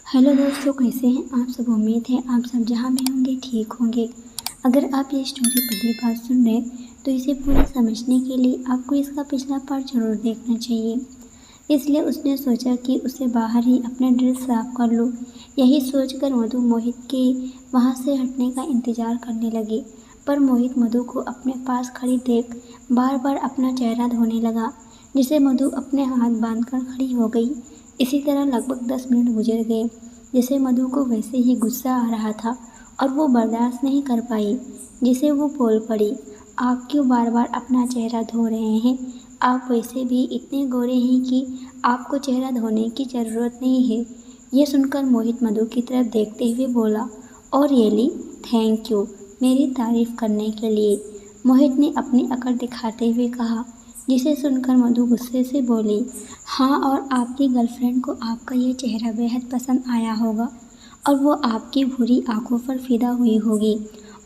Hello दोस्तों, कैसे हैं आप सब। उम्मीद है आप सब जहाँ भी होंगे ठीक होंगे। अगर आप ये स्टोरी पहली बार सुन रहे तो इसे पूरा समझने के लिए आपको इसका पिछला पार्ट जरूर देखना चाहिए। इसलिए उसने सोचा कि उसे बाहर ही अपना ड्रेस साफ कर लो। यही सोचकर मधु मोहित के वहाँ से हटने का इंतजार करने लगी, पर मोहित मधु को अपने पास खड़ी देख बार बार अपना चेहरा धोने लगा, जिसे मधु अपने हाथ बांधकर खड़ी हो गई। इसी तरह लगभग 10 मिनट गुजर गए। जिसे मधु को वैसे ही गुस्सा आ रहा था और वो बर्दाश्त नहीं कर पाई, जिसे वो बोल पड़ी, आप क्यों बार बार अपना चेहरा धो रहे हैं। आप वैसे भी इतने गोरे हैं कि आपको चेहरा धोने की ज़रूरत नहीं है। ये सुनकर मोहित मधु की तरफ देखते हुए बोला, और रियली थैंक यू मेरी तारीफ करने के लिए, मोहित ने अपनी अकड़ दिखाते हुए कहा। जिसे सुनकर मधु गुस्से से बोली, हाँ, और आपकी गर्लफ्रेंड को आपका ये चेहरा बेहद पसंद आया होगा और वो आपकी भूरी आंखों पर फिदा हुई होगी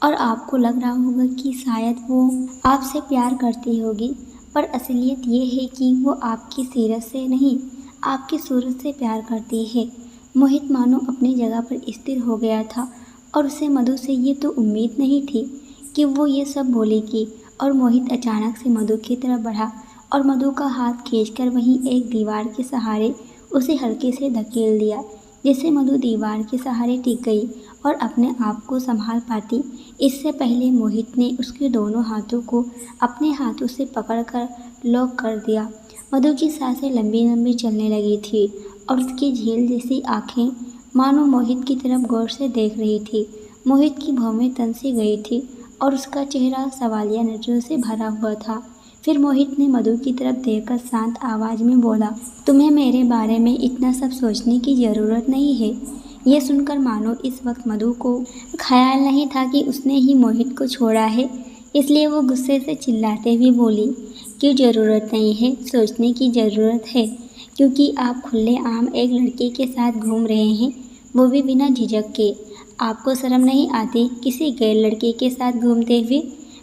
और आपको लग रहा होगा कि शायद वो आपसे प्यार करती होगी, पर असलियत ये है कि वो आपकी सीरत से नहीं, आपकी सूरत से प्यार करती है। मोहित मानो अपनी जगह पर स्थिर हो गया था और उसे मधु से ये तो उम्मीद नहीं थी कि वो ये सब बोलेगी। और मोहित अचानक से मधु की तरफ बढ़ा और मधु का हाथ खींचकर वहीं एक दीवार के सहारे उसे हल्के से धकेल दिया, जिससे मधु दीवार के सहारे टिक गई और अपने आप को संभाल पाती इससे पहले मोहित ने उसके दोनों हाथों को अपने हाथों से पकड़कर लॉक कर दिया। मधु की सांसें लंबी लंबी चलने लगी थी और उसकी झील जैसी आंखें मानो मोहित की तरफ गौर से देख रही थी। मोहित की भौहें तन से गई थी और उसका चेहरा सवालिया नजरों से भरा हुआ था। फिर मोहित ने मधु की तरफ देखकर शांत आवाज में बोला, तुम्हें मेरे बारे में इतना सब सोचने की ज़रूरत नहीं है। ये सुनकर मानो इस वक्त मधु को ख्याल नहीं था कि उसने ही मोहित को छोड़ा है, इसलिए वो गुस्से से चिल्लाते हुए बोली, क्यों ज़रूरत नहीं है, सोचने की ज़रूरत है, क्योंकि आप खुलेआम एक लड़के के साथ घूम रहे हैं, वो भी बिना झिझक के। आपको शर्म नहीं आती किसी गैर लड़के के साथ घूमते हुए।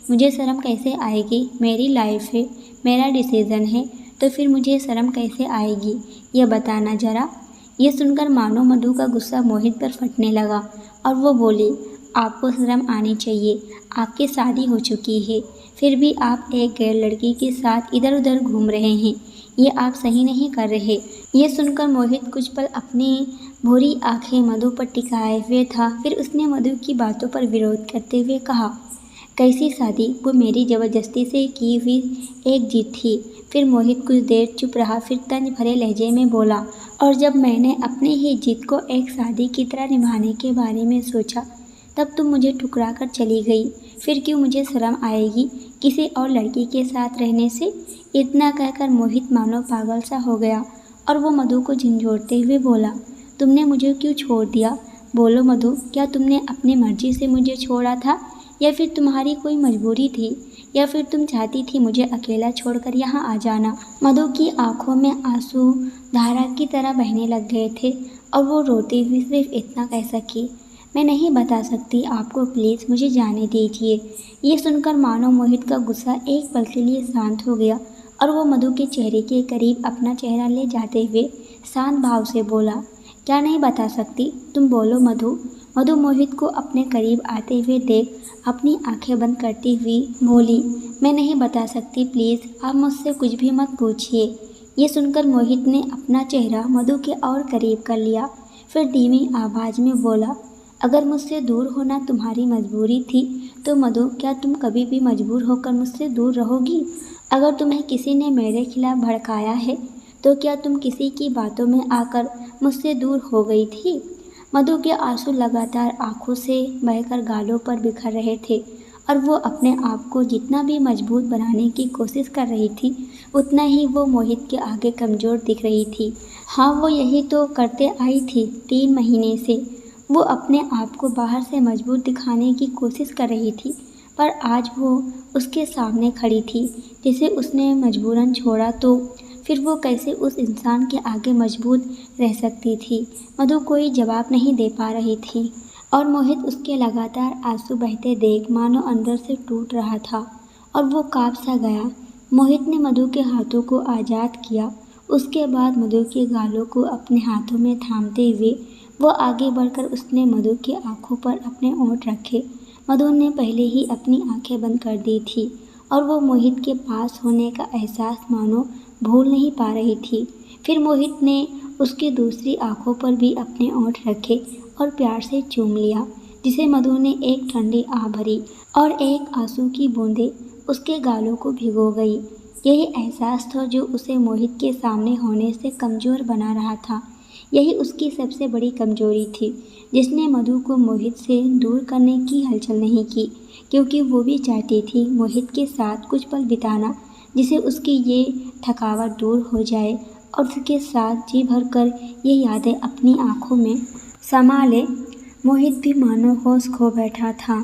मुझे शर्म कैसे आएगी, मेरी लाइफ है, मेरा डिसीज़न है, तो फिर मुझे शर्म कैसे आएगी, यह बताना ज़रा। ये सुनकर मानो मधु का गुस्सा मोहित पर फटने लगा और वो बोली, आपको शर्म आनी चाहिए, आपकी शादी हो चुकी है, फिर भी आप एक गैर लड़की के साथ इधर उधर घूम रहे हैं, ये आप सही नहीं कर रहे। ये सुनकर मोहित कुछ पल अपनी भूरी आंखें मधु पर टिकाए हुए था। फिर उसने मधु की बातों पर विरोध करते हुए कहा, कैसी शादी, वो मेरी ज़बरदस्ती से की हुई एक जिद थी। फिर मोहित कुछ देर चुप रहा, फिर तंज भरे लहजे में बोला, और जब मैंने अपनी ही जिद को एक शादी की तरह निभाने के बारे में सोचा, तब तुम मुझे ठुकरा कर चली गई। फिर क्यों मुझे शर्म आएगी किसी और लड़की के साथ रहने से। इतना कहकर मोहित मानो पागल सा हो गया और वो मधु को झंझोड़ते हुए बोला, तुमने मुझे क्यों छोड़ दिया, बोलो मधु, क्या तुमने अपनी मर्जी से मुझे छोड़ा था या फिर तुम्हारी कोई मजबूरी थी, या फिर तुम चाहती थी मुझे अकेला छोड़कर यहाँ आ जाना। मधु की आंखों में आंसू धारा की तरह बहने लग गए थे और वो रोती हुई सिर्फ इतना कह सकी, मैं नहीं बता सकती आपको, प्लीज़ मुझे जाने दीजिए। ये सुनकर मानो मोहित का गुस्सा एक पल के लिए शांत हो गया और वो मधु के चेहरे के करीब अपना चेहरा ले जाते हुए शांत भाव से बोला, क्या नहीं बता सकती, तुम बोलो मधु। मधु मोहित को अपने करीब आते हुए देख अपनी आंखें बंद करती हुई बोली, मैं नहीं बता सकती, प्लीज़ आप मुझसे कुछ भी मत पूछिए। ये सुनकर मोहित ने अपना चेहरा मधु के और करीब कर लिया, फिर धीमी आवाज़ में बोला, अगर मुझसे दूर होना तुम्हारी मजबूरी थी तो मधु, क्या तुम कभी भी मजबूर होकर मुझसे दूर रहोगी। अगर तुम्हें किसी ने मेरे खिलाफ भड़काया है तो क्या तुम किसी की बातों में आकर मुझसे दूर हो गई थी। मधु के आंसू लगातार आंखों से बहकर गालों पर बिखर रहे थे और वो अपने आप को जितना भी मजबूत बनाने की कोशिश कर रही थी, उतना ही वो मोहित के आगे कमज़ोर दिख रही थी। हाँ, वो यही तो करते आई थी 3 महीने से। वो अपने आप को बाहर से मजबूत दिखाने की कोशिश कर रही थी, पर आज वो उसके सामने खड़ी थी जिसे उसने मजबूरन छोड़ा, तो फिर वो कैसे उस इंसान के आगे मजबूत रह सकती थी। मधु कोई जवाब नहीं दे पा रही थी और मोहित उसके लगातार आंसू बहते देख मानो अंदर से टूट रहा था और वो काँप सा गया। मोहित ने मधु के हाथों को आज़ाद किया। उसके बाद मधु के गालों को अपने हाथों में थामते हुए वो आगे बढ़कर उसने मधु की आंखों पर अपने ओंठ रखे। मधु ने पहले ही अपनी आंखें बंद कर दी थी और वो मोहित के पास होने का एहसास मानो भूल नहीं पा रही थी। फिर मोहित ने उसकी दूसरी आंखों पर भी अपने ओंठ रखे और प्यार से चूम लिया, जिसे मधु ने एक ठंडी आह भरी और एक आंसू की बूंदें उसके गालों को भिगो गई। यही एहसास था जो उसे मोहित के सामने होने से कमज़ोर बना रहा था। यही उसकी सबसे बड़ी कमजोरी थी, जिसने मधु को मोहित से दूर करने की हलचल नहीं की, क्योंकि वो भी चाहती थी मोहित के साथ कुछ पल बिताना, जिससे उसकी ये थकावट दूर हो जाए और उसके साथ जी भरकर ये यादें अपनी आंखों में समा ले। मोहित भी मानो होश खो बैठा था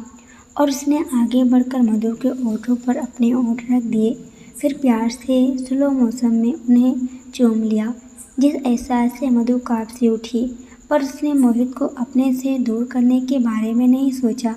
और उसने आगे बढ़कर मधु के ओठों पर अपने ओंठ रख दिए, फिर प्यार से स्लो मोशन में उन्हें चूम लिया। जिस एहसास से मधु कांप सी उठी, पर उसने मोहित को अपने से दूर करने के बारे में नहीं सोचा,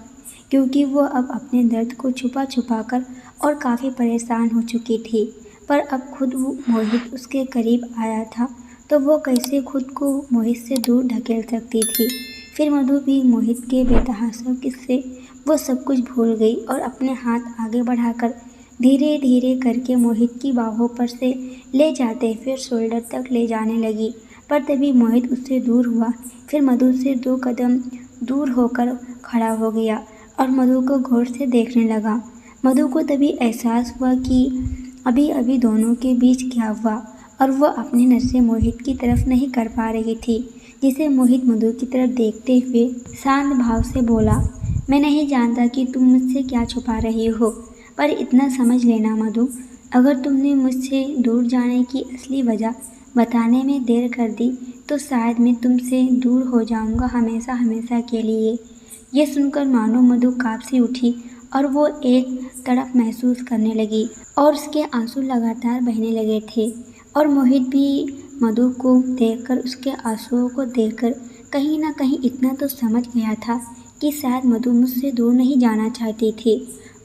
क्योंकि वो अब अपने दर्द को छुपा छुपा कर और काफ़ी परेशान हो चुकी थी। पर अब खुद वो मोहित उसके करीब आया था, तो वो कैसे खुद को मोहित से दूर ढकेल सकती थी। फिर मधु भी मोहित के बेतहाशा किस्से वो सब कुछ भूल गई और अपने हाथ आगे बढ़ाकर धीरे धीरे करके मोहित की बाहों पर से ले जाते फिर शोल्डर तक ले जाने लगी। पर तभी मोहित उससे दूर हुआ, फिर मधु से 2 कदम दूर होकर खड़ा हो गया और मधु को गौर से देखने लगा। मधु को तभी एहसास हुआ कि अभी अभी दोनों के बीच क्या हुआ, और वह अपनी नज़रें मोहित की तरफ नहीं कर पा रही थी, जिसे मोहित मधु की तरफ देखते हुए शांत भाव से बोला, मैं नहीं जानता कि तुम मुझसे क्या छुपा रही हो, पर इतना समझ लेना मधु, अगर तुमने मुझसे दूर जाने की असली वजह बताने में देर कर दी तो शायद मैं तुमसे दूर हो जाऊंगा हमेशा हमेशा के लिए। ये सुनकर मानो मधु कांप सी उठी और वो एक तड़प महसूस करने लगी और उसके आंसू लगातार बहने लगे थे। और मोहित भी मधु को देखकर, उसके आंसुओं को देखकर कहीं ना कहीं इतना तो समझ गया था कि शायद मधु मुझसे दूर नहीं जाना चाहती थी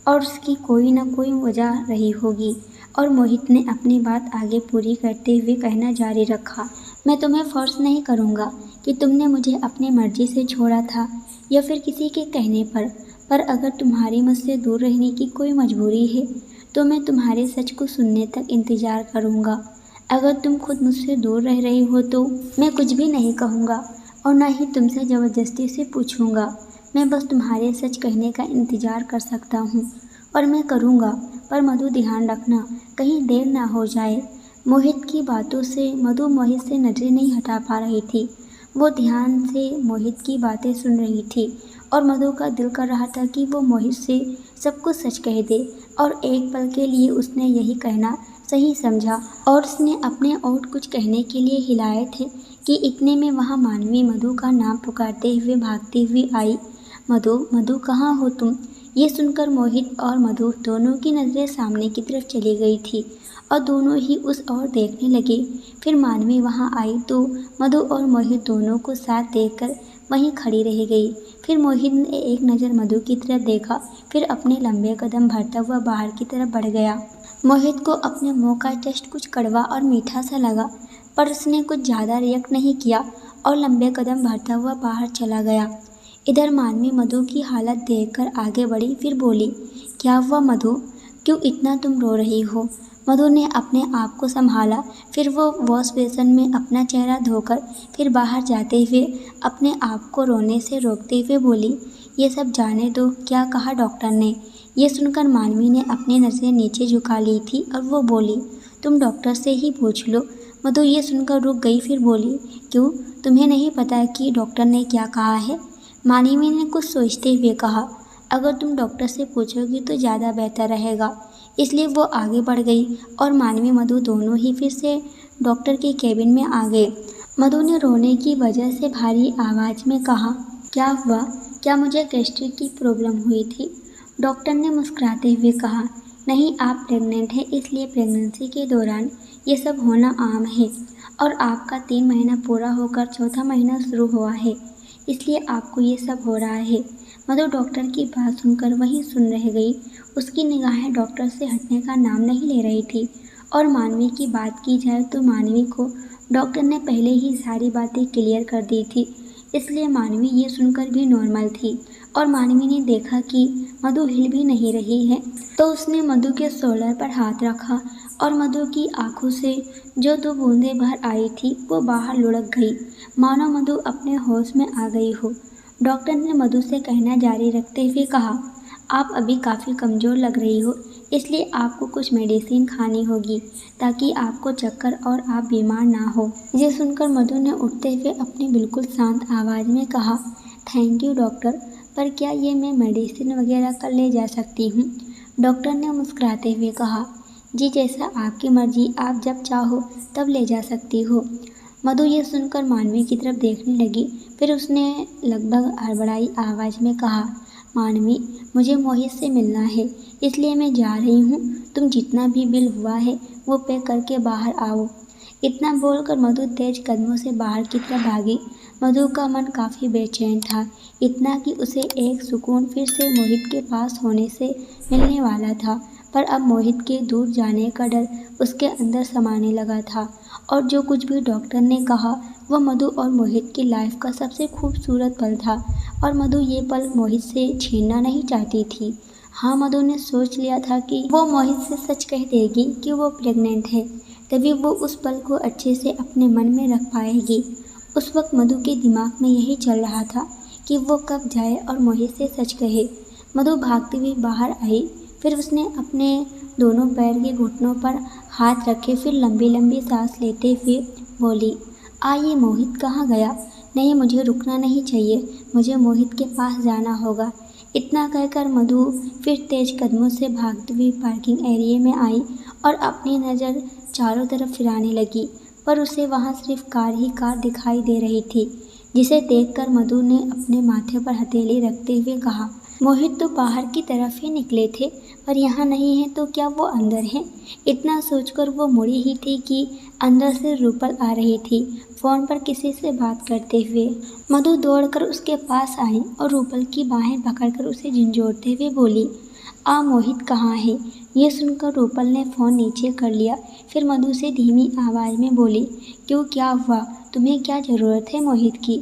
और उसकी कोई ना कोई वजह रही होगी। और मोहित ने अपनी बात आगे पूरी करते हुए कहना जारी रखा, मैं तुम्हें फोर्स नहीं करूँगा कि तुमने मुझे अपनी मर्जी से छोड़ा था या फिर किसी के कहने पर अगर तुम्हारी मुझसे दूर रहने की कोई मजबूरी है तो मैं तुम्हारे सच को सुनने तक इंतज़ार करूँगा। अगर तुम खुद मुझसे दूर रह रही हो तो मैं कुछ भी नहीं कहूँगा और ना ही तुमसे ज़बरदस्ती से पूछूँगा। मैं बस तुम्हारे सच कहने का इंतज़ार कर सकता हूँ और मैं करूँगा, पर मधु ध्यान रखना कहीं देर ना हो जाए। मोहित की बातों से मधु मोहित से नजरें नहीं हटा पा रही थी। वो ध्यान से मोहित की बातें सुन रही थी और मधु का दिल कर रहा था कि वो मोहित से सब कुछ सच कह दे, और एक पल के लिए उसने यही कहना सही समझा और उसने अपने ओठ कुछ कहने के लिए हिलाए थे कि इतने में वहाँ मानवी मधु का नाम पुकारते हुए भागती हुई आई। मधु, मधु कहाँ हो तुम? ये सुनकर मोहित और मधु दोनों की नज़रें सामने की तरफ चली गई थी और दोनों ही उस ओर देखने लगे। फिर मानवी वहाँ आई तो मधु और मोहित दोनों को साथ देखकर वहीं खड़ी रह गई। फिर मोहित ने एक नज़र मधु की तरफ देखा, फिर अपने लंबे कदम भरता हुआ बाहर की तरफ बढ़ गया। मोहित को अपने मुंह का टेस्ट कुछ कड़वा और मीठा सा लगा, पर उसने कुछ ज़्यादा रिएक्ट नहीं किया और लंबे कदम भरता हुआ बाहर चला गया। इधर मानवी मधु की हालत देखकर आगे बढ़ी, फिर बोली, क्या हुआ मधु, क्यों इतना तुम रो रही हो? मधु ने अपने आप को संभाला, फिर वो वॉश बेसिन में अपना चेहरा धोकर फिर बाहर जाते हुए अपने आप को रोने से रोकते हुए बोली, ये सब जाने दो, क्या कहा डॉक्टर ने? ये सुनकर मानवी ने अपनी नज़रें नीचे झुका ली थी और वो बोली, तुम डॉक्टर से ही पूछ लो। मधु ये सुनकर रुक गई, फिर बोली, क्यों, तुम्हें नहीं पता कि डॉक्टर ने क्या कहा है? मानवी ने कुछ सोचते हुए कहा, अगर तुम डॉक्टर से पूछोगी तो ज़्यादा बेहतर रहेगा। इसलिए वो आगे बढ़ गई और मानवी मधु दोनों ही फिर से डॉक्टर के केबिन में आ गए। मधु ने रोने की वजह से भारी आवाज़ में कहा, क्या हुआ, क्या मुझे गैस्ट्रिक की प्रॉब्लम हुई थी? डॉक्टर ने मुस्कुराते हुए कहा, नहीं, आप प्रेग्नेंट हैं, इसलिए प्रेगनेंसी के दौरान ये सब होना आम है और आपका 3 महीना पूरा होकर 4था महीना शुरू हुआ है, इसलिए आपको ये सब हो रहा है। मधु डॉक्टर की बात सुनकर वहीं सुन रह गई। उसकी निगाहें डॉक्टर से हटने का नाम नहीं ले रही थी। और मानवी की बात की जाए तो मानवी को डॉक्टर ने पहले ही सारी बातें क्लियर कर दी थी इसलिए मानवी ये सुनकर भी नॉर्मल थी और मानवी ने देखा कि मधु हिल भी नहीं रही है, तो उसने मधु के शोल्डर पर हाथ रखा और मधु की आंखों से जो 2 बूंदें बाहर आई थी वो बाहर लुढ़क गई, मानो मधु अपने होश में आ गई हो। डॉक्टर ने मधु से कहना जारी रखते हुए कहा, आप अभी काफ़ी कमज़ोर लग रही हो, इसलिए आपको कुछ मेडिसिन खानी होगी ताकि आपको चक्कर और आप बीमार ना हो। ये सुनकर मधु ने उठते हुए अपनी बिल्कुल शांत आवाज़ में कहा, थैंक यू डॉक्टर, पर क्या ये मैं मेडिसिन वगैरह कल ले जा सकती हूँ? डॉक्टर ने मुस्कुराते हुए कहा, जी जैसा आपकी मर्जी, आप जब चाहो तब ले जा सकती हो। मधु ये सुनकर मानवी की तरफ देखने लगी, फिर उसने लगभग हड़बड़ाई आवाज़ में कहा, मानवी, मुझे मोहित से मिलना है, इसलिए मैं जा रही हूँ। तुम जितना भी बिल हुआ है वो पे करके बाहर आओ। इतना बोलकर मधु तेज कदमों से बाहर की तरफ भागी। मधु का मन काफ़ी बेचैन था, इतना कि उसे एक सुकून फिर से मोहित के पास होने से मिलने वाला था, पर अब मोहित के दूर जाने का डर उसके अंदर समाने लगा था। और जो कुछ भी डॉक्टर ने कहा वह मधु और मोहित की लाइफ का सबसे खूबसूरत पल था, और मधु ये पल मोहित से छीनना नहीं चाहती थी। हाँ, मधु ने सोच लिया था कि वो मोहित से सच कह देगी कि वो प्रेग्नेंट है, तभी वो उस पल को अच्छे से अपने मन में रख पाएगी। उस वक्त मधु के दिमाग में यही चल रहा था कि वो कब जाए और मोहित से सच कहे। मधु भागती हुई बाहर आई, फिर उसने अपने दोनों पैर के घुटनों पर हाथ रखे, फिर लंबी लंबी सांस लेते हुए बोली, ये मोहित कहाँ गया? नहीं, मुझे रुकना नहीं चाहिए, मुझे मोहित के पास जाना होगा। इतना कहकर मधु फिर तेज कदमों से भागती हुई पार्किंग एरिया में आई और अपनी नज़र चारों तरफ फिराने लगी, पर उसे वहाँ सिर्फ कार ही कार दिखाई दे रही थी, जिसे देखकर मधु ने अपने माथे पर हथेली रखते हुए कहा, मोहित तो बाहर की तरफ ही निकले थे, पर यहाँ नहीं है तो क्या वो अंदर है? इतना सोचकर वो मुड़ी ही थी कि अंदर से रूपल आ रही थी, फ़ोन पर किसी से बात करते हुए। मधु दौड़कर उसके पास आई और रूपल की बाहें पकड़कर उसे झंझोड़ते हुए बोली, मोहित कहाँ है? ये सुनकर रूपल ने फ़ोन नीचे कर लिया, फिर मधु से धीमी आवाज़ में बोली, क्यों, क्या हुआ? तुम्हें क्या ज़रूरत है मोहित की?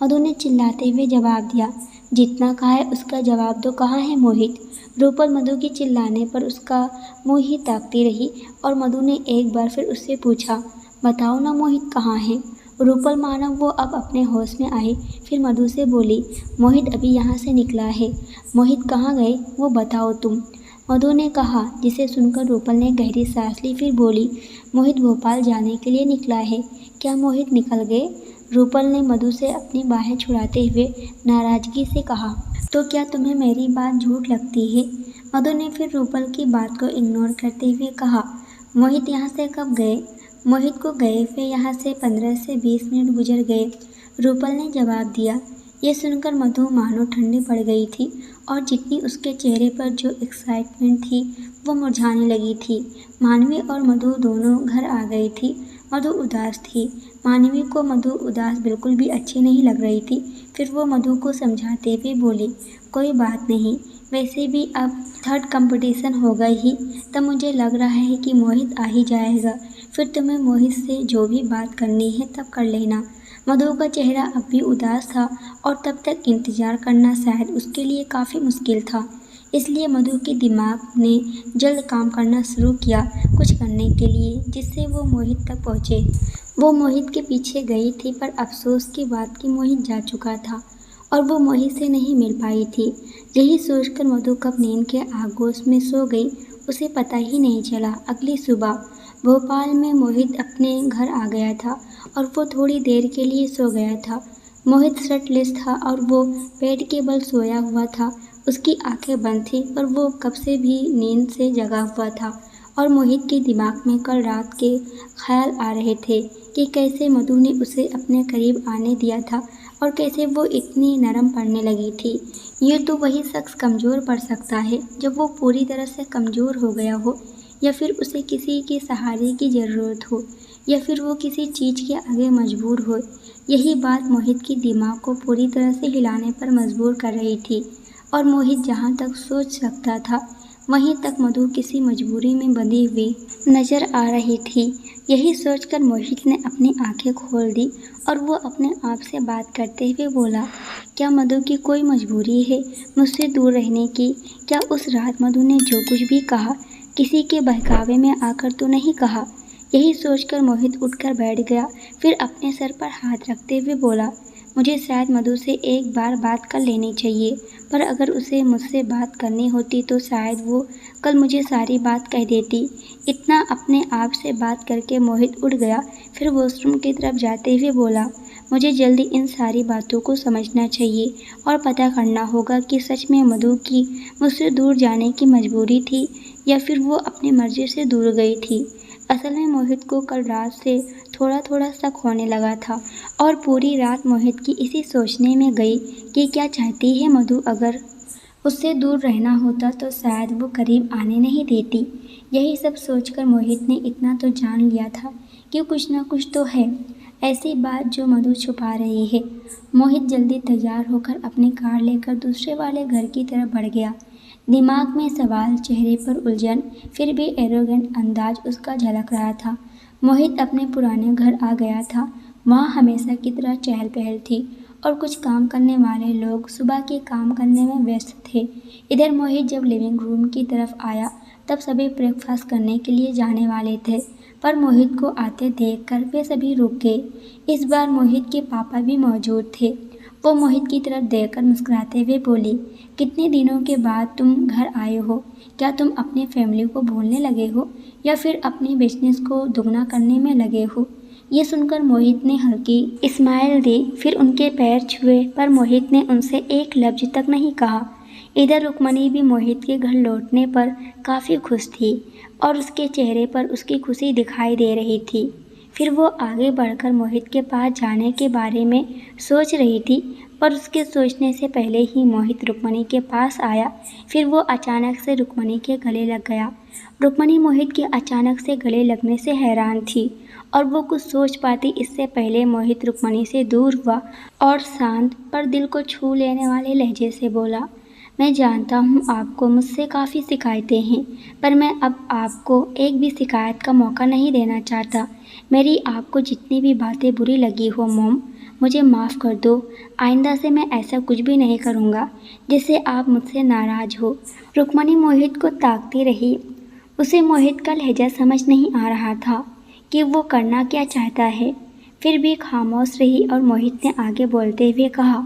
मधु ने चिल्लाते हुए जवाब दिया, जितना कहा है उसका जवाब दो, कहाँ है मोहित? रूपल मधु के चिल्लाने पर उसका मुंह ही ताकती रही और मधु ने एक बार फिर उससे पूछा, बताओ ना मोहित कहाँ है? रूपल मानो वो अब अपने होश में आई, फिर मधु से बोली, मोहित अभी यहाँ से निकला है। मोहित कहाँ गए वो बताओ तुम। मधु ने कहा, जिसे सुनकर रूपल ने गहरी सांस ली, फिर बोली, मोहित भोपाल जाने के लिए निकला है। क्या मोहित निकल गए? रूपल ने मधु से अपनी बाहें छुड़ाते हुए नाराज़गी से कहा, तो क्या तुम्हें मेरी बात झूठ लगती है? मधु ने फिर रूपल की बात को इग्नोर करते हुए कहा, मोहित यहाँ से कब गए? मोहित को गए हुए यहाँ से 15 से 20 मिनट गुजर गए, रूपल ने जवाब दिया। ये सुनकर मधु मानो ठंडी पड़ गई थी और जितनी उसके चेहरे पर जो एक्साइटमेंट थी वो मुरझाने लगी थी। मानवी और मधु दोनों घर आ गई थी। मधु उदास थी। मानवी को मधु उदास बिल्कुल भी अच्छी नहीं लग रही थी। फिर वो मधु को समझाते हुए बोली, कोई बात नहीं, वैसे भी अब 3rd कंपटीशन होगा ही, तब मुझे लग रहा है कि मोहित आ ही जाएगा। फिर तुम्हें मोहित से जो भी बात करनी है तब कर लेना। मधु का चेहरा अब भी उदास था और तब तक इंतज़ार करना शायद उसके लिए काफ़ी मुश्किल था। इसलिए मधु के दिमाग ने जल्द काम करना शुरू किया कुछ करने के लिए, जिससे वो मोहित तक पहुँचे। वो मोहित के पीछे गई थी, पर अफसोस की बात कि मोहित जा चुका था और वो मोहित से नहीं मिल पाई थी। यही सोचकर मधु कब नींद के आगोश में सो गई उसे पता ही नहीं चला। अगली सुबह भोपाल में मोहित अपने घर आ गया था और वो थोड़ी देर के लिए सो गया था। मोहित शर्टलेस था और वो पेट के बल सोया हुआ था। उसकी आंखें बंद थीं, पर वो कब से भी नींद से जगा हुआ था और मोहित के दिमाग में कल रात के ख्याल आ रहे थे कि कैसे मधु ने उसे अपने करीब आने दिया था और कैसे वो इतनी नरम पड़ने लगी थी। ये तो वही शख्स कमज़ोर पड़ सकता है जब वो पूरी तरह से कमज़ोर हो गया हो, या फिर उसे किसी के सहारे की ज़रूरत हो, या फिर वो किसी चीज़ के आगे मजबूर हो। यही बात मोहित के दिमाग को पूरी तरह से हिलाने पर मजबूर कर रही थी और मोहित जहाँ तक सोच सकता था वहीं तक मधु किसी मजबूरी में बंधी हुई नजर आ रही थी। यही सोचकर मोहित ने अपनी आंखें खोल दी और वो अपने आप से बात करते हुए बोला, क्या मधु की कोई मजबूरी है मुझसे दूर रहने की? क्या उस रात मधु ने जो कुछ भी कहा किसी के बहकावे में आकर तो नहीं कहा? यही सोचकर मोहित उठकर बैठ गया, फिर अपने सर पर हाथ रखते हुए बोला, मुझे शायद मधु से एक बार बात कर लेनी चाहिए, पर अगर उसे मुझसे बात करनी होती तो शायद वो कल मुझे सारी बात कह देती। इतना अपने आप से बात करके मोहित उठ गया, फिर वॉशरूम की तरफ जाते हुए बोला, मुझे जल्दी इन सारी बातों को समझना चाहिए और पता करना होगा कि सच में मधु की मुझसे दूर जाने की मजबूरी थी या फिर वो अपनी मर्जी से दूर गई थी। असल में मोहित को कल रात से थोड़ा थोड़ा शक होने लगा था और पूरी रात मोहित की इसी सोचने में गई कि क्या चाहती है मधु। अगर उससे दूर रहना होता तो शायद वो करीब आने नहीं देती। यही सब सोचकर मोहित ने इतना तो जान लिया था कि कुछ ना कुछ तो है ऐसी बात जो मधु छुपा रही है। मोहित जल्दी तैयार होकर अपनी कार लेकर दूसरे वाले घर की तरफ बढ़ गया। दिमाग में सवाल, चेहरे पर उलझन, फिर भी एरोगेंट अंदाज उसका झलक रहा था। मोहित अपने पुराने घर आ गया था। वहाँ हमेशा की तरह चहल पहल थी और कुछ काम करने वाले लोग सुबह के काम करने में व्यस्त थे। इधर मोहित जब लिविंग रूम की तरफ आया तब सभी ब्रेकफास्ट करने के लिए जाने वाले थे, पर मोहित को आते देखकर वे सभी रुक गए। इस बार मोहित के पापा भी मौजूद थे। वो मोहित की तरफ देखकर मुस्कुराते हुए बोली, कितने दिनों के बाद तुम घर आए हो? क्या तुम अपनी फैमिली को भूलने लगे हो या फिर अपनी बिजनेस को दुगना करने में लगे हो? ये सुनकर मोहित ने हल्की स्माइल दी, फिर उनके पैर छुए, पर मोहित ने उनसे एक लफ्ज तक नहीं कहा। इधर रुक्मणी भी मोहित के घर लौटने पर काफ़ी खुश थी और उसके चेहरे पर उसकी खुशी दिखाई दे रही थी। फिर वो आगे बढ़कर मोहित के पास जाने के बारे में सोच रही थी, पर उसके सोचने से पहले ही मोहित रुक्मणी के पास आया। फिर वो अचानक से रुक्मणी के गले लग गया। रुक्मणी मोहित के अचानक से गले लगने से हैरान थी और वो कुछ सोच पाती इससे पहले मोहित रुक्मणी से दूर हुआ और शांत पर दिल को छू लेने वाले लहजे से बोला, मैं जानता हूँ आपको मुझसे काफ़ी शिकायतें हैं, पर मैं अब आपको एक भी शिकायत का मौका नहीं देना चाहता। मेरी आपको जितनी भी बातें बुरी लगी हो मॉम, मुझे माफ़ कर दो। आइंदा से मैं ऐसा कुछ भी नहीं करूँगा जिससे आप मुझसे नाराज़ हो। रुक्मणी मोहित को ताकती रही। उसे मोहित का लहजा समझ नहीं आ रहा था कि वो करना क्या चाहता है, फिर भी खामोश रही और मोहित ने आगे बोलते हुए कहा,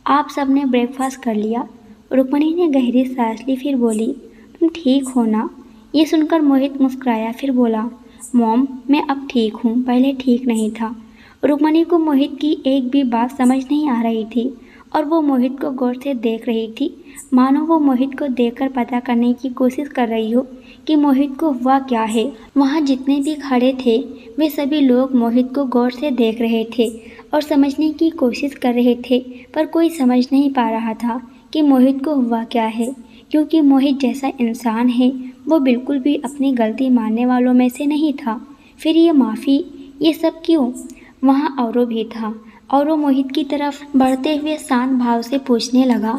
आप सबने ब्रेकफास्ट कर लिया? रुक्मणी ने गहरी सांस ली, फिर बोली, तुम ठीक हो ना? ये सुनकर मोहित मुस्कुराया, फिर बोला, मॉम मैं अब ठीक हूँ, पहले ठीक नहीं था। रुक्मणी को मोहित की एक भी बात समझ नहीं आ रही थी और वो मोहित को गौर से देख रही थी, मानो वो मोहित को देखकर पता करने की कोशिश कर रही हो कि मोहित को हुआ क्या है। वहाँ जितने भी खड़े थे वे सभी लोग मोहित को गौर से देख रहे थे और समझने की कोशिश कर रहे थे, पर कोई समझ नहीं पा रहा था कि मोहित को हुआ क्या है, क्योंकि मोहित जैसा इंसान है वो बिल्कुल भी अपनी गलती मानने वालों में से नहीं था। फिर ये माफ़ी, ये सब क्यों? वहाँ औरो भी था और वो मोहित की तरफ बढ़ते हुए शांत भाव से पूछने लगा,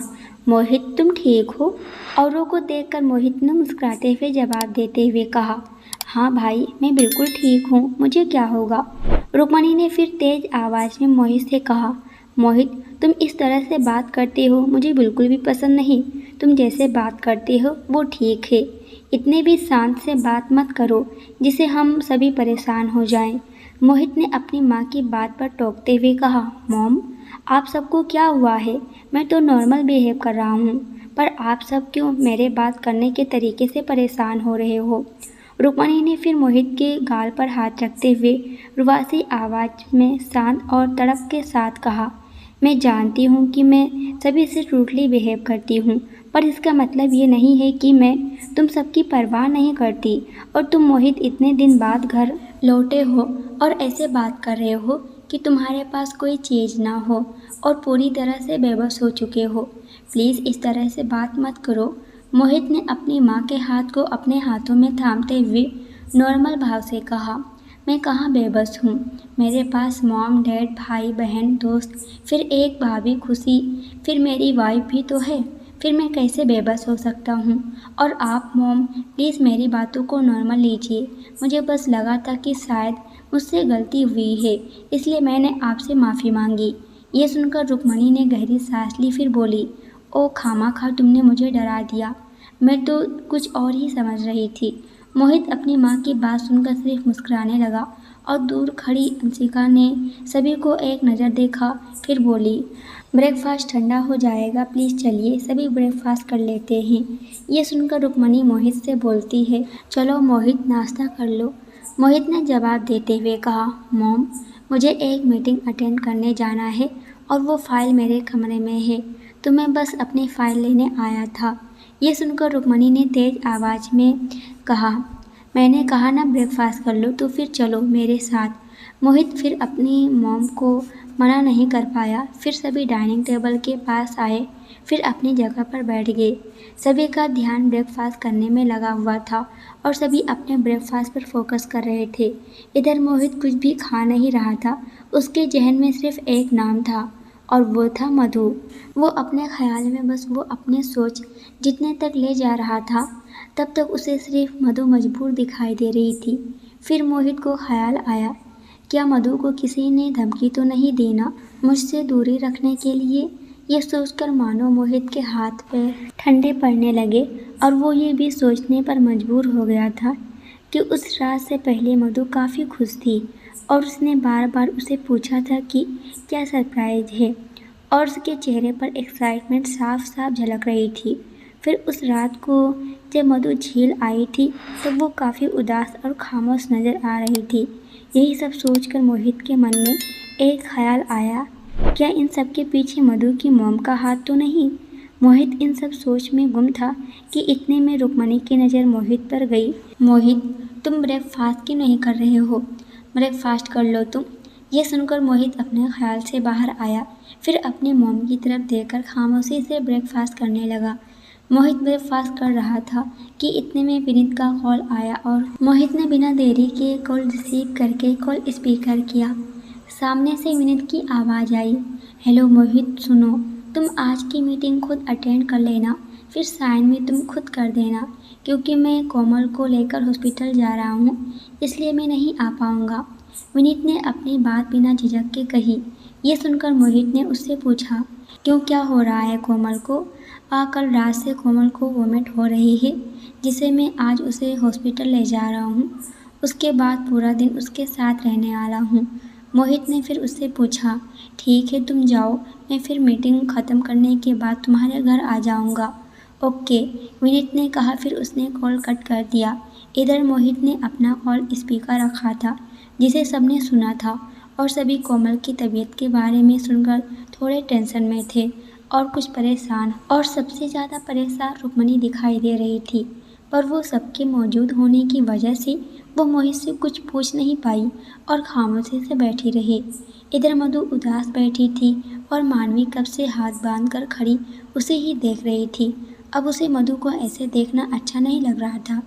मोहित तुम ठीक हो? औरों को देखकर मोहित ने मुस्कुराते हुए जवाब देते हुए कहा, हाँ भाई मैं बिल्कुल ठीक हूँ, मुझे क्या होगा? रुक्मणी ने फिर तेज आवाज़ में मोहित से कहा, मोहित तुम इस तरह से बात करते हो मुझे बिल्कुल भी पसंद नहीं। तुम जैसे बात करते हो वो ठीक है, इतने भी शांत से बात मत करो जिससे हम सभी परेशान हो जाएं। मोहित ने अपनी माँ की बात पर टोकते हुए कहा, मॉम आप सबको क्या हुआ है? मैं तो नॉर्मल बिहेव कर रहा हूँ, पर आप सब क्यों मेरे बात करने के तरीके से परेशान हो रहे हो? रुक्मणी ने फिर मोहित के गाल पर हाथ रखते हुए रुबासी आवाज़ में शांत और तड़प के साथ कहा, मैं जानती हूँ कि मैं सभी से रूडली बिहेव करती हूँ, पर इसका मतलब ये नहीं है कि मैं तुम सबकी परवाह नहीं करती। और तुम मोहित इतने दिन बाद घर लौटे हो और ऐसे बात कर रहे हो कि तुम्हारे पास कोई चीज़ ना हो और पूरी तरह से बेबस हो चुके हो। प्लीज़ इस तरह से बात मत करो। मोहित ने अपनी माँ के हाथ को अपने हाथों में थामते हुए नॉर्मल भाव से कहा, मैं कहाँ बेबस हूँ, मेरे पास मॉम, डैड, भाई, बहन, दोस्त, फिर एक भाभी खुशी, फिर मेरी वाइफ भी तो है। फिर मैं कैसे बेबस हो सकता हूँ। और आप मॉम प्लीज़ मेरी बातों को नॉर्मल लीजिए। मुझे बस लगा था कि शायद मुझसे गलती हुई है, इसलिए मैंने आपसे माफ़ी मांगी। ये सुनकर रुक्मणी ने गहरी सांस ली, फिर बोली, ओ खामा तुमने मुझे डरा दिया। मैं तो कुछ और ही समझ रही थी। मोहित अपनी माँ की बात सुनकर सिर्फ मुस्कुराने लगा और दूर खड़ी अंशिका ने सभी को एक नज़र देखा, फिर बोली, ब्रेकफास्ट ठंडा हो जाएगा, प्लीज़ चलिए सभी ब्रेकफास्ट कर लेते हैं। ये सुनकर रुक्मणी मोहित से बोलती है, चलो मोहित नाश्ता कर लो। मोहित ने जवाब देते हुए कहा, मॉम मुझे एक मीटिंग अटेंड करने जाना है और वो फाइल मेरे कमरे में है, तो मैं बस अपनी फ़ाइल लेने आया था। ये सुनकर रुक्मणी ने तेज़ आवाज़ में कहा, मैंने कहा ना ब्रेकफास्ट कर लो, तो फिर चलो मेरे साथ। मोहित फिर अपनी मॉम को मना नहीं कर पाया। फिर सभी डाइनिंग टेबल के पास आए, फिर अपनी जगह पर बैठ गए। सभी का ध्यान ब्रेकफास्ट करने में लगा हुआ था और सभी अपने ब्रेकफास्ट पर फोकस कर रहे थे। इधर मोहित कुछ भी खा नहीं रहा था। उसके जहन में सिर्फ एक नाम था और वो था मधु। वो अपने ख्याल में बस वो अपने सोच जितने तक ले जा रहा था, तब तक उसे सिर्फ मधु मजबूर दिखाई दे रही थी। फिर मोहित को ख्याल आया, क्या मधु को किसी ने धमकी तो नहीं दी ना मुझसे दूरी रखने के लिए। ये सोचकर मानो मोहित के हाथ पैर ठंडे पड़ने लगे और वो ये भी सोचने पर मजबूर हो गया था कि उस रात से पहले मधु काफ़ी खुश थी और उसने बार बार उसे पूछा था कि क्या सरप्राइज है, और उसके चेहरे पर एक्साइटमेंट साफ साफ झलक रही थी। फिर उस रात को जब मधु झील आई थी तो वो काफ़ी उदास और खामोश नज़र आ रही थी। यही सब सोचकर मोहित के मन में एक ख्याल आया, क्या इन सब के पीछे मधु की मॉम का हाथ तो नहीं। मोहित इन सब सोच में गुम था कि इतने में रुक्मणी की नज़र मोहित पर गई। मोहित तुम ब्रेकफास्ट क्यों नहीं कर रहे हो, ब्रेकफास्ट कर लो तुम। ये सुनकर मोहित अपने ख्याल से बाहर आया, फिर अपनी मॉम की तरफ देखकर खामोशी से ब्रेकफास्ट करने लगा। मोहित ब्रेकफास्ट कर रहा था कि इतने में विनीत का कॉल आया और मोहित ने बिना देरी के कॉल रिसीव करके कॉल स्पीकर किया। सामने से विनीत की आवाज़ आई, हेलो मोहित सुनो, तुम आज की मीटिंग खुद अटेंड कर लेना, फिर साइन भी तुम खुद कर देना, क्योंकि मैं कोमल को लेकर हॉस्पिटल जा रहा हूँ, इसलिए मैं नहीं आ पाऊँगा। विनीत ने अपनी बात बिना झिझक के कही। ये सुनकर मोहित ने उससे पूछा, क्यों क्या हो रहा है कोमल को। कल रात से कोमल को वोमिट हो रही है, जिसे मैं आज उसे हॉस्पिटल ले जा रहा हूँ। उसके बाद पूरा दिन उसके साथ रहने वाला हूँ। मोहित ने फिर उससे पूछा, ठीक है तुम जाओ, मैं फिर मीटिंग ख़त्म करने के बाद तुम्हारे घर आ जाऊँगा। ओके, विनीत ने कहा, फिर उसने कॉल कट कर दिया। इधर मोहित ने अपना कॉल स्पीकर रखा था, जिसे सबने सुना था और सभी कोमल की तबीयत के बारे में सुनकर थोड़े टेंशन में थे और कुछ परेशान, और सबसे ज़्यादा परेशान रुक्मणी दिखाई दे रही थी, पर वो सबके मौजूद होने की वजह से वो मोहित से कुछ पूछ नहीं पाई और खामोशी से बैठी रही। इधर मधु उदास बैठी थी और मानवी कब से हाथ बांध कर खड़ी उसे ही देख रही थी। अब उसे मधु को ऐसे देखना अच्छा नहीं लग रहा था,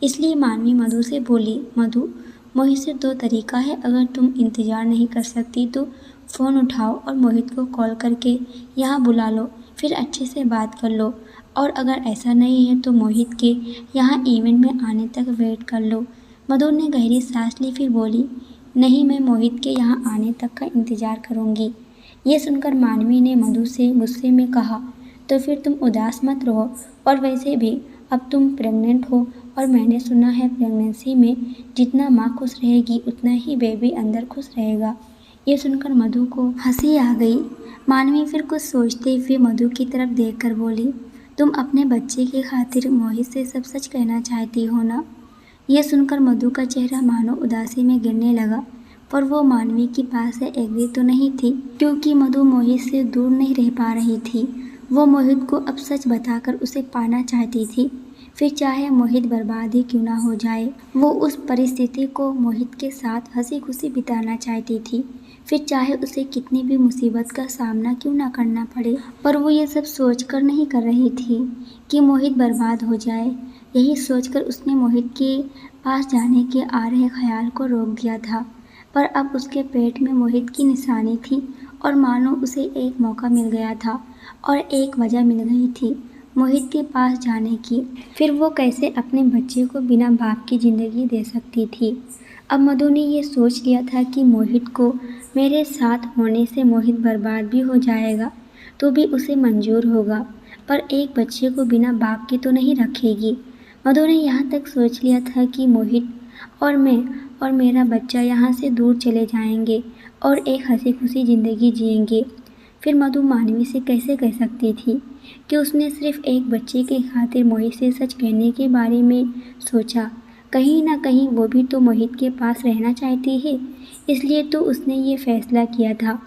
इसलिए मानवी मधु से बोली, मधु मोहित से दो तरीका है, अगर तुम इंतज़ार नहीं कर सकती तो फ़ोन उठाओ और मोहित को कॉल करके यहाँ बुला लो, फिर अच्छे से बात कर लो, और अगर ऐसा नहीं है तो मोहित के यहाँ इवेंट में आने तक वेट कर लो। मधु ने गहरी सांस ली, फिर बोली, नहीं मैं मोहित के यहाँ आने तक का इंतज़ार करूँगी। ये सुनकर मानवी ने मधु से गुस्से में कहा, तो फिर तुम उदास मत रहो, और वैसे भी अब तुम प्रेग्नेंट हो और मैंने सुना है प्रेगनेंसी में जितना माँ खुश रहेगी उतना ही बेबी अंदर खुश रहेगा। ये सुनकर मधु को हंसी आ गई। मानवी फिर कुछ सोचते हुए मधु की तरफ देखकर बोली, तुम अपने बच्चे की खातिर मोहित से सब सच कहना चाहती हो ना। यह सुनकर मधु का चेहरा मानो उदासी में गिरने लगा, पर वो मानवी की बात से एग्री तो नहीं थी, क्योंकि मधु मोहित से दूर नहीं रह पा रही थी। वो मोहित को अब सच बताकर उसे पाना चाहती थी, फिर चाहे मोहित बर्बाद ही क्यों ना हो जाए। वो उस परिस्थिति को मोहित के साथ हंसी खुशी बिताना चाहती थी, फिर चाहे उसे कितनी भी मुसीबत का सामना क्यों ना करना पड़े। पर वो ये सब सोचकर नहीं कर रही थी कि मोहित बर्बाद हो जाए। यही सोचकर उसने मोहित के पास जाने के आ रहे ख्याल को रोक दिया था, पर अब उसके पेट में मोहित की निशानी थी और मानो उसे एक मौका मिल गया था और एक वजह मिल गई थी। मोहित के पास जाने की। फिर वो कैसे अपने बच्चे को बिना बाप की ज़िंदगी दे सकती थी। अब मधु ने ये सोच लिया था कि मोहित को मेरे साथ होने से मोहित बर्बाद भी हो जाएगा तो भी उसे मंजूर होगा, पर एक बच्चे को बिना बाप के तो नहीं रखेगी। मधु ने यहाँ तक सोच लिया था कि मोहित और मैं और मेरा बच्चा यहाँ से दूर चले जाएंगे और एक हंसी खुशी ज़िंदगी जिएंगे। फिर मधु मानवी से कैसे कह सकती थी कि उसने सिर्फ एक बच्चे के खातिर मोहित से सच कहने के बारे में सोचा। कहीं ना कहीं वो भी तो मोहित के पास रहना चाहती है, इसलिए तो उसने ये फैसला किया था।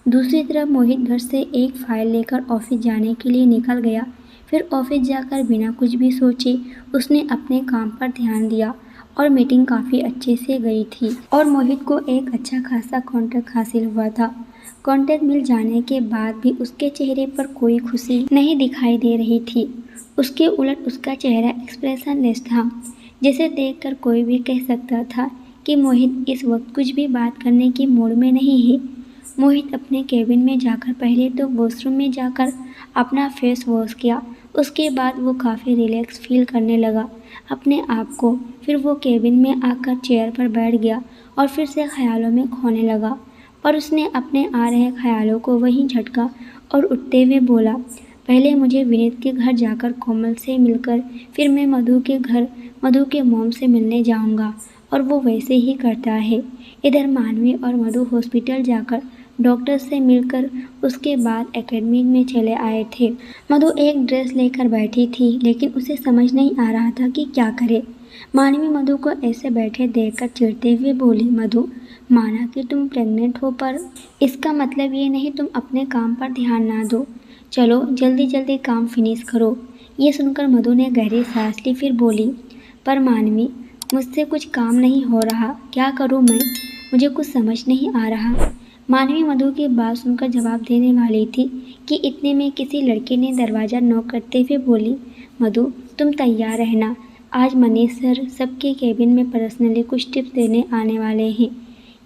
दूसरी तरफ मोहित घर से एक फाइल लेकर ऑफिस जाने के लिए निकल गया। फिर ऑफिस जाकर बिना कुछ भी सोचे उसने अपने काम पर ध्यान दिया और मीटिंग काफ़ी अच्छे से गई थी और मोहित को एक अच्छा खासा कॉन्ट्रैक्ट हासिल हुआ था। कॉन्ट्रैक्ट मिल जाने के बाद भी उसके चेहरे पर कोई खुशी नहीं दिखाई दे रही थी। उसके उलट उसका चेहरा एक्सप्रेशनलेस था, जिसे देखकर कोई भी कह सकता था कि मोहित इस वक्त कुछ भी बात करने की मूड में नहीं है। मोहित अपने केबिन में जाकर पहले तो वॉशरूम में जाकर अपना फेस वॉश किया। उसके बाद वो काफ़ी रिलैक्स फील करने लगा अपने आप को। फिर वो केबिन में आकर चेयर पर बैठ गया और फिर से ख्यालों में खोने लगा, पर उसने अपने आ रहे ख्यालों को वहीं झटका और उठते हुए बोला, पहले मुझे विनीत के घर जाकर कोमल से मिलकर फिर मैं मधु के घर मधु के मॉम से मिलने जाऊंगा। और वो वैसे ही करता है। इधर मानवी और मधु हॉस्पिटल जाकर डॉक्टर से मिलकर उसके बाद एकेडमी में चले आए थे। मधु एक ड्रेस लेकर बैठी थी, लेकिन उसे समझ नहीं आ रहा था कि क्या करे। मानवी मधु को ऐसे बैठे देखकर चिढ़ते हुए बोली, मधु, माना कि तुम प्रेग्नेंट हो, पर इसका मतलब ये नहीं तुम अपने काम पर ध्यान ना दो। चलो जल्दी जल्दी काम फिनिश करो। ये सुनकर मधु ने गहरी सांस ली, फिर बोली, पर मानवी, मुझसे कुछ काम नहीं हो रहा, क्या करूँ मैं? मुझे कुछ समझ नहीं आ रहा। मानवी मधु की बात सुनकर जवाब देने वाली थी कि इतने में किसी लड़के ने दरवाज़ा नॉक करते हुए बोली, मधु, तुम तैयार रहना, आज मनीष सर सबके केबिन में पर्सनली कुछ टिप्स देने आने वाले हैं।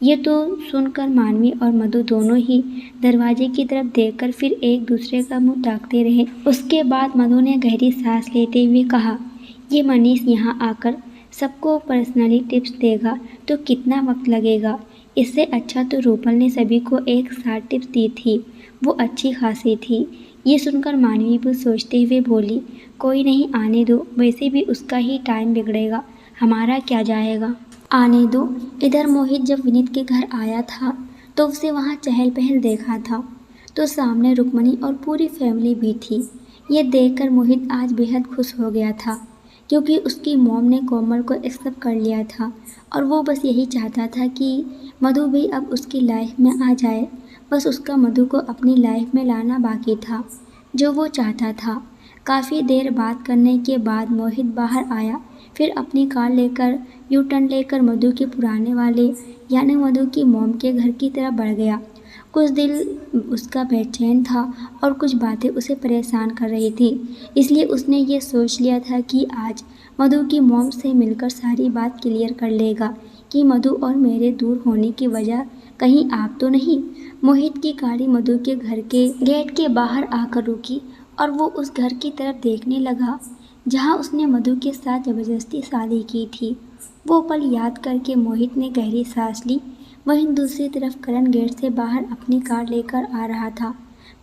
ये तो सुनकर मानवी और मधु दोनों ही दरवाजे की तरफ देखकर फिर एक दूसरे का मुंह ताकते रहे। उसके बाद मधु ने गहरी सांस लेते हुए कहा, ये मनीष यहाँ आकर सबको पर्सनली टिप्स देगा तो कितना वक्त लगेगा? इससे अच्छा तो रूपल ने सभी को एक साथ टिप्स दी थी, वो अच्छी खासी थी। ये सुनकर मानवी भी सोचते हुए बोली, कोई नहीं, आने दो, वैसे भी उसका ही टाइम बिगड़ेगा, हमारा क्या जाएगा, आने दो। इधर मोहित जब विनीत के घर आया था तो उसे वहाँ चहल पहल देखा था, तो सामने रुक्मणी और पूरी फैमिली भी थी। ये देखकर मोहित आज बेहद खुश हो गया था, क्योंकि उसकी मॉम ने कोमल को एक्सेप्ट कर लिया था और वो बस यही चाहता था कि मधु भी अब उसकी लाइफ में आ जाए। बस उसका मधु को अपनी लाइफ में लाना बाकी था, जो वो चाहता था। काफ़ी देर बात करने के बाद मोहित बाहर आया, फिर अपनी कार लेकर यू टर्न लेकर मधु के पुराने वाले यानी मधु की मॉम के घर की तरफ बढ़ गया। कुछ दिल उसका बेचैन था और कुछ बातें उसे परेशान कर रही थी, इसलिए उसने ये सोच लिया था कि आज मधु की मॉम से मिलकर सारी बात क्लियर कर लेगा कि मधु और मेरे दूर होने की वजह कहीं आप तो नहीं। मोहित की गाड़ी मधु के घर के गेट के बाहर आकर रुकी और वो उस घर की तरफ देखने लगा जहाँ उसने मधु के साथ ज़बरदस्ती शादी की थी। वो पल याद करके मोहित ने गहरी सांस ली। वहीं दूसरी तरफ करण गेट से बाहर अपनी कार लेकर आ रहा था,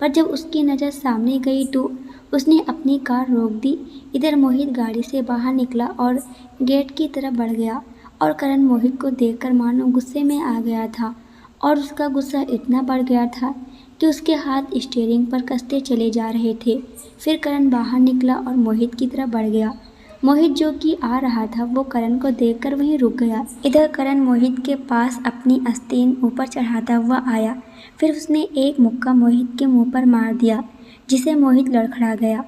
पर जब उसकी नज़र सामने गई तो उसने अपनी कार रोक दी। इधर मोहित गाड़ी से बाहर निकला और गेट की तरफ बढ़ गया और करण मोहित को देखकर मानो गुस्से में आ गया था और उसका गुस्सा इतना बढ़ गया था कि उसके हाथ स्टीयरिंग पर कसते चले जा रहे थे। फिर करण बाहर निकला और मोहित की तरफ बढ़ गया। मोहित जो कि आ रहा था वो करण को देखकर वहीं रुक गया। इधर करण मोहित के पास अपनी आस्तीन ऊपर चढ़ाता हुआ आया, फिर उसने एक मुक्का मोहित के मुंह पर मार दिया, जिसे मोहित लड़खड़ा गया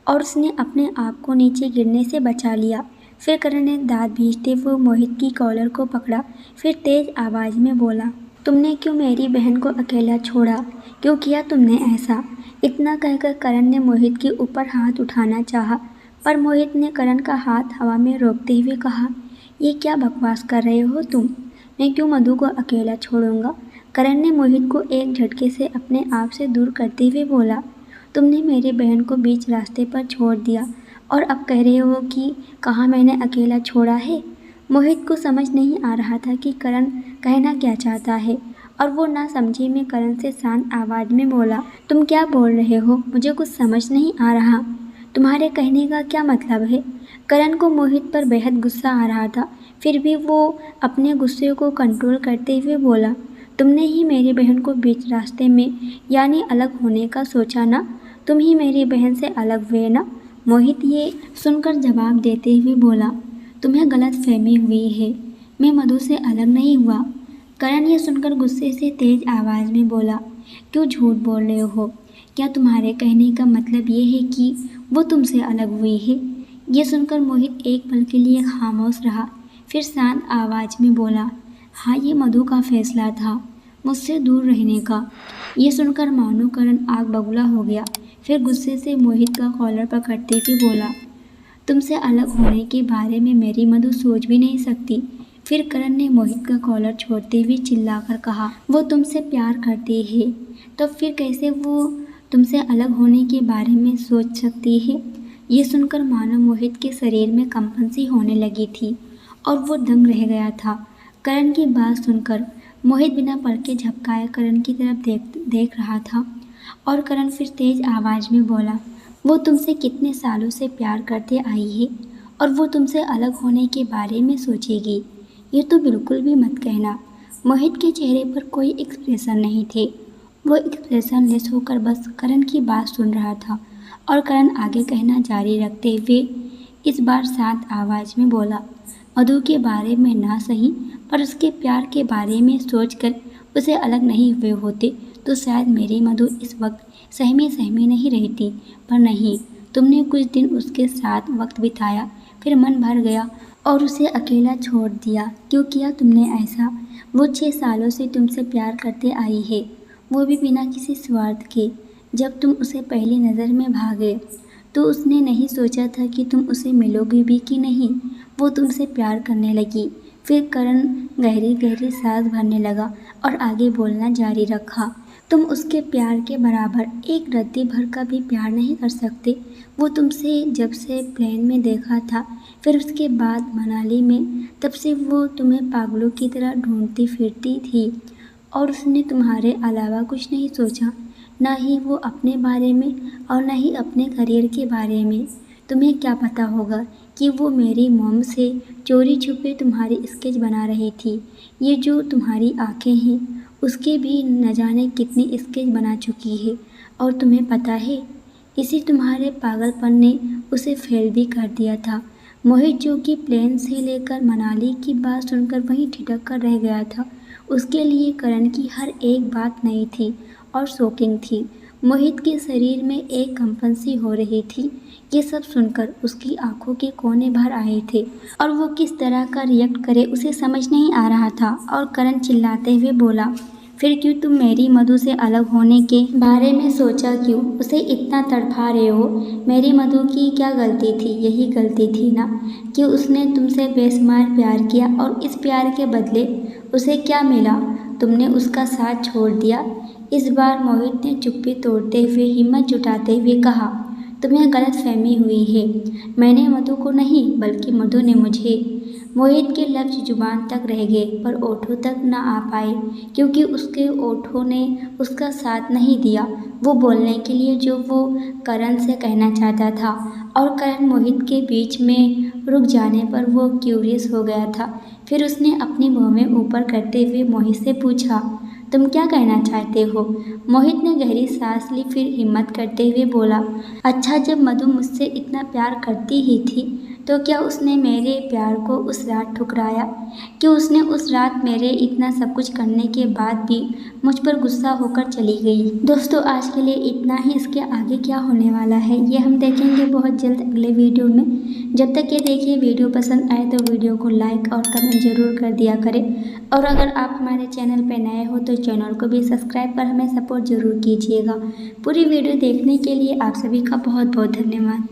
और उसने अपने आप को नीचे गिरने से बचा लिया। फिर करण ने दांत भींचते हुए मोहित की कॉलर को पकड़ा, फिर तेज आवाज़ में बोला, तुमने क्यों मेरी बहन को अकेला छोड़ा? क्यों किया तुमने ऐसा? इतना कहकर करण ने मोहित के ऊपर हाथ उठाना चाहा, पर मोहित ने करण का हाथ हवा में रोकते हुए कहा, ये क्या बकवास कर रहे हो तुम? मैं क्यों मधु को अकेला छोड़ूंगा? करण ने मोहित को एक झटके से अपने आप से दूर करते हुए बोला, तुमने मेरी बहन को बीच रास्ते पर छोड़ दिया और अब कह रहे हो कि कहाँ मैंने अकेला छोड़ा है। मोहित को समझ नहीं आ रहा था कि करण कहना क्या चाहता है और वो ना समझी में करण से शांत आवाज़ में बोला, तुम क्या बोल रहे हो? मुझे कुछ समझ नहीं आ रहा। तुम्हारे कहने का क्या मतलब है? करण को मोहित पर बेहद गुस्सा आ रहा था, फिर भी वो अपने गुस्से को कंट्रोल करते हुए बोला, तुमने ही मेरी बहन को बीच रास्ते में यानी अलग होने का सोचा ना? तुम ही मेरी बहन से अलग हुए ना? मोहित ये सुनकर जवाब देते हुए बोला, तुम्हें गलतफहमी हुई है, मैं मधु से अलग नहीं हुआ। करण ये सुनकर गुस्से से तेज आवाज़ में बोला, क्यों झूठ बोल रहे हो? क्या तुम्हारे कहने का मतलब ये है कि वो तुमसे अलग हुई है? ये सुनकर मोहित एक पल के लिए खामोश रहा, फिर शांत आवाज़ में बोला, हाँ ये मधु का फैसला था मुझसे दूर रहने का। ये सुनकर मानो करण आग बबूला हो गया, फिर गुस्से से मोहित का कॉलर पकड़ते हुए बोला, तुमसे अलग होने के बारे में मेरी मधु सोच भी नहीं सकती। फिर करण ने मोहित का कॉलर छोड़ते हुए चिल्लाकर कहा, वो तुमसे प्यार करती है तो फिर कैसे वो तुमसे अलग होने के बारे में सोच सकती है? ये सुनकर मानो मोहित के शरीर में कंपन सी होने लगी थी और वो दंग रह गया था। करण की बात सुनकर मोहित बिना पलके झपकाए करण की तरफ देख रहा था और करण फिर तेज आवाज़ में बोला, वो तुमसे कितने सालों से प्यार करते आई है और वो तुमसे अलग होने के बारे में सोचेगी? ये तो बिल्कुल भी मत कहना। मोहित के चेहरे पर कोई एक्सप्रेशन नहीं थे, वो एक्सप्रेशन लेस होकर बस करण की बात सुन रहा था और करण आगे कहना जारी रखते हुए इस बार शांत आवाज़ में बोला, मधु के बारे में ना सही पर उसके प्यार के बारे में सोचकर उसे अलग नहीं हुए होते तो शायद मेरी मधु इस वक्त सहमी नहीं रहती। पर नहीं, तुमने कुछ दिन उसके साथ वक्त बिताया, फिर मन भर गया और उसे अकेला छोड़ दिया। क्यों किया तुमने ऐसा? वो 6 सालों से तुमसे प्यार करते आई है, वो भी बिना किसी स्वार्थ के। जब तुम उसे पहली नज़र में भागे तो उसने नहीं सोचा था कि तुम उसे मिलोगी भी कि नहीं। वो तुमसे प्यार करने लगी। फिर करण गहरी गहरी सांस भरने लगा और आगे बोलना जारी रखा, तुम उसके प्यार के बराबर एक रत्ती भर का भी प्यार नहीं कर सकते। वो तुमसे जब से प्लेन में देखा था, फिर उसके बाद मनाली में, तब से वो तुम्हें पागलों की तरह ढूंढती फिरती थी और उसने तुम्हारे अलावा कुछ नहीं सोचा, ना ही वो अपने बारे में और ना ही अपने करियर के बारे में। तुम्हें क्या पता होगा कि वो मेरी मॉम से चोरी छुपे तुम्हारी स्केच बना रही थी। ये जो तुम्हारी आंखें हैं उसके भी न जाने कितनी स्केच बना चुकी है और तुम्हें पता है इसी तुम्हारे पागलपन ने उसे फेल भी कर दिया था। मोहित जो कि प्लेन से लेकर मनाली की बात सुनकर वहीं ठिठक कर रह गया था, उसके लिए करण की हर एक बात नई थी और शॉकिंग थी। मोहित के शरीर में एक कंपन सी हो रही थी। ये सब सुनकर उसकी आंखों के कोने भर आए थे और वो किस तरह का रिएक्ट करे उसे समझ नहीं आ रहा था। और करण चिल्लाते हुए बोला, फिर क्यों तुम मेरी मधु से अलग होने के बारे में सोचा? क्यों उसे इतना तड़फा रहे हो? मेरी मधु की क्या गलती थी? यही गलती थी ना कि उसने तुमसे बेशुमार प्यार किया और इस प्यार के बदले उसे क्या मिला? तुमने उसका साथ छोड़ दिया। इस बार मोहित ने चुप्पी तोड़ते हुए हिम्मत जुटाते हुए कहा, तुम्हें गलतफहमी हुई है। मैंने मधु को नहीं बल्कि मधु ने मुझे। मोहित के लफ्ज़ जुबान तक रह गए पर ओठों तक न आ पाए क्योंकि उसके ओठों ने उसका साथ नहीं दिया वो बोलने के लिए जो वो करण से कहना चाहता था। और करण मोहित के बीच में रुक जाने पर वो क्यूरियस हो गया था। फिर उसने अपनी भौहें ऊपर करते हुए मोहित से पूछा, तुम क्या कहना चाहते हो? मोहित ने गहरी सांस ली, फिर हिम्मत करते हुए बोला, अच्छा जब मधु मुझसे इतना प्यार करती ही थी तो क्या उसने मेरे प्यार को उस रात ठुकराया? क्यों उसने उस रात मेरे इतना सब कुछ करने के बाद भी मुझ पर गुस्सा होकर चली गई? दोस्तों आज के लिए इतना ही। इसके आगे क्या होने वाला है ये हम देखेंगे बहुत जल्द अगले वीडियो में। जब तक ये देखिए वीडियो पसंद आए तो वीडियो को लाइक और कमेंट जरूर कर दिया करें और अगर आप हमारे चैनल पर नए हो तो चैनल को भी सब्सक्राइब कर हमें सपोर्ट जरूर कीजिएगा। पूरी वीडियो देखने के लिए आप सभी का बहुत बहुत धन्यवाद।